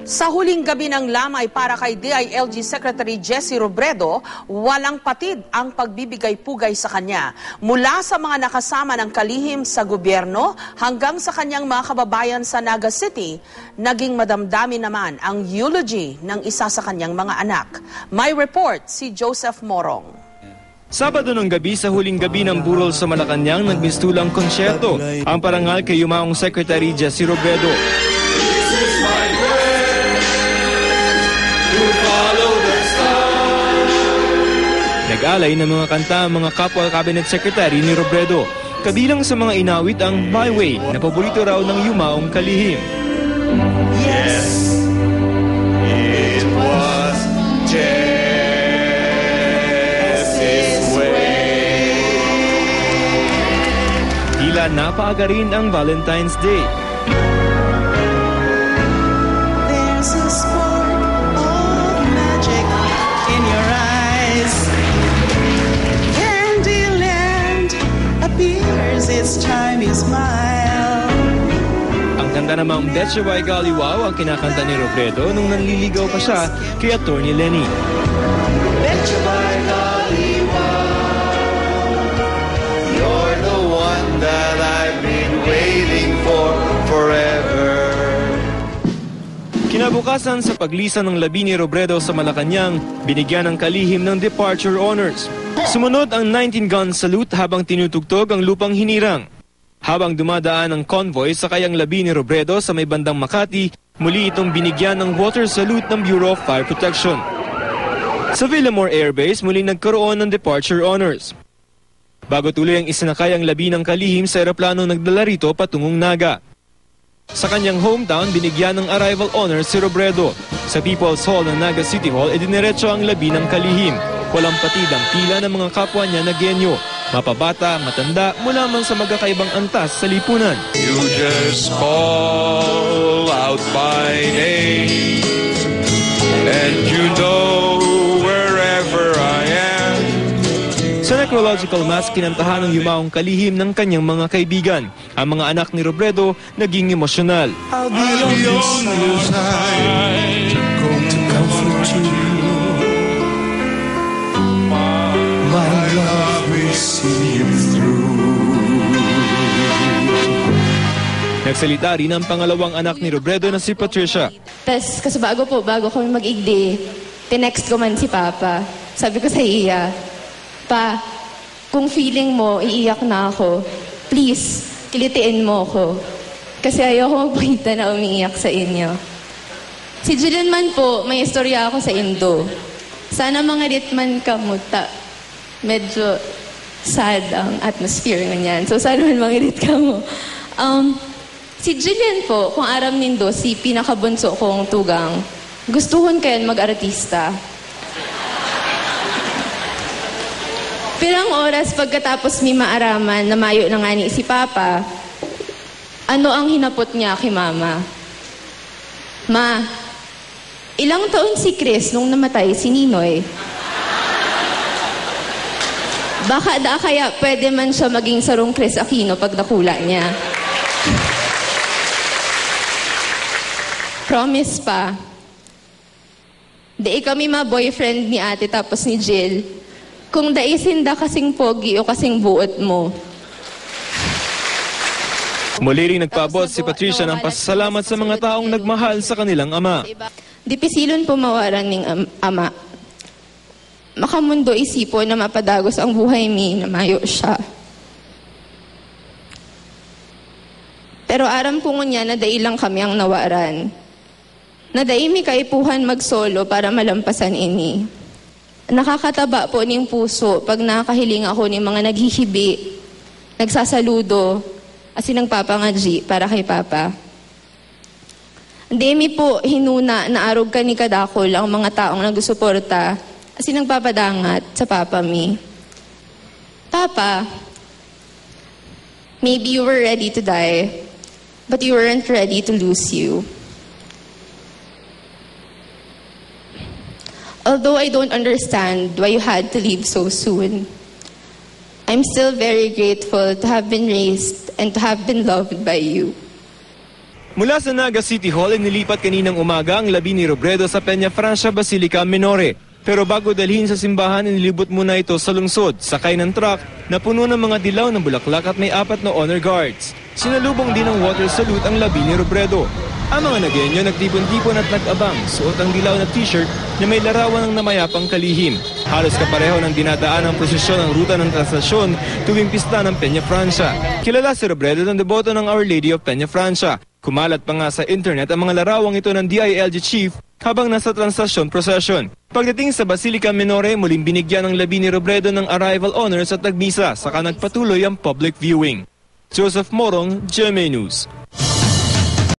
Sa huling gabi ng lamay para kay DILG Secretary Jessie Robredo, walang patid ang pagbibigay-pugay sa kanya. Mula sa mga nakasama ng kalihim sa gobyerno hanggang sa kanyang mga kababayan sa Naga City, naging madamdami naman ang eulogy ng isa sa kanyang mga anak. May report si Joseph Morong. Sabado ng gabi sa huling gabi ng burol sa Malacanang nagmistulang konsyerto ang parangal kay yumaong Secretary Jessie Robredo. Nag-alay ng mga kanta ang mga kapwa cabinet secretary ni Robredo. Kabilang sa mga inawit ang My Way na paborito raw ng yumaong kalihim. Yes, it was Jessie's way. Tila napaaga rin ang Valentine's Day. There's a spark of magic in your eyes. Candyland appears, it's time you smile. Ang kanta namang Betcha by Galiwao ang kinakanta ni Robredo nung nanliligaw pa siya kay Atty. Lenny. Betcha by Galiwao, you're the one that I've been waiting for forever. Kinabukasan sa paglisan ng labi ni Robredo sa Malacanang, binigyan ng kalihim ng departure honors. Sumunod ang 19-gun salute habang tinutugtog ang lupang hinirang. Habang dumadaan ang convoy sa kayang labi ni Robredo sa may bandang Makati, muli itong binigyan ng water salute ng Bureau of Fire Protection. Sa Villamor Air Base, muli nagkaroon ng departure honors. Bago tuloy ang isinakay ang labi ng kalihim sa eroplano nagdala rito patungong Naga. Sa kanyang hometown, binigyan ng arrival honors si Robredo. Sa People's Hall ng Naga City Hall, idiniretso ang labi ng kalihim. Walang patid ang pila ng mga kapwa niya na genyo. Mapabata, matanda, mula man sa magkakaibang antas sa lipunan. You just call out my name, and you know wherever I am. Sa necrological mass, kinantahan ng yumaong kalihim ng kanyang mga kaibigan. Ang mga anak ni Robredo naging emosyonal. I'll be on your side to comfort you. My love will see you through. Nagsalita rin ang pangalawang anak ni Robredo na si Patricia. Tapos, kasi bago kami mag-igdi, tinext ko man si Papa. Sabi ko sa iya, Pa, kung feeling mo, iiyak na ako, please, kilitiin mo ako. Kasi ayoko magpakita na umiiyak sa inyo. Si Julian man po, may istorya ako sa Indo. Sana mga ritman ka muta. Medyo sad ang atmosphere ganyan. So sana man mga rit ka mo. Si Julian po, kung aram nindo, si pinakabunso kong tugang, gustuhon kayan mag-artista. Pirang oras pagkatapos mi maaraman na mayo na nga ni si Papa, ano ang hinapot niya kay Mama? Ma, ilang taon si Chris nung namatay si Ninoy? Baka kaya pwede man siya maging sarong Chris Aquino pag nakula niya. Promise pa. Di kami ma-boyfriend ni ate tapos ni Jill. Kung daisin da kasing pogi o kasing buot mo. Muli rin nagpaabot si Patricia ng pasasalamat sa mga taong nagmahal sa kanilang ama. Dipisilon pumawaran ning ama. Makamundo isipo na mapadagos ang buhay mi na mayo siya. Pero aram ko ngunya na dailang kami ang nawaran. Na daimi kaipuhan magsolo para malampasan ini. Nakakataba po ng puso pag nakahiling ako ng mga naghihibi, nagsasaludo, asin nagpapangadji para kay Papa. Demi po hinuna na arog ka ni kadakol ang mga taong nagsusuporta, asin nagpapadangat sa Papa mi. Papa, maybe you were ready to die, but you weren't ready to lose you. Although I don't understand why you had to leave so soon, I'm still very grateful to have been raised and to have been loved by you. Mula sa Naga City Hall, inilipat kaninang umaga ang labi ni Robredo sa Peña Francia Basilica Minore. Pero bago dalhin sa simbahan, inilibot muna ito sa lungsod, sakay ng truck na puno ng mga dilaw ng bulaklak at may 4 na honor guards. Sinalubong din ng water salute ang labi ni Robredo. Ang mga Nagueño nagtipon-tipon at nag-abang, suot ang dilaw na t-shirt na may larawan ng namayapang kalihim. Halos kapareho ng dinadaan ang prosesyon ang ruta ng translasyon tuwing pista ng Peña Francia. Kilala si Robredo ng deboto ng Our Lady of Peña Francia. Kumalat pa nga sa internet ang mga larawang ito ng DILG chief habang nasa translasyon procession. Pagdating sa Basilica Minore, muling binigyan ng labi ni Robredo ng arrival honors at nagmisa, saka nagpatuloy ang public viewing. Joseph Morong, GMA News.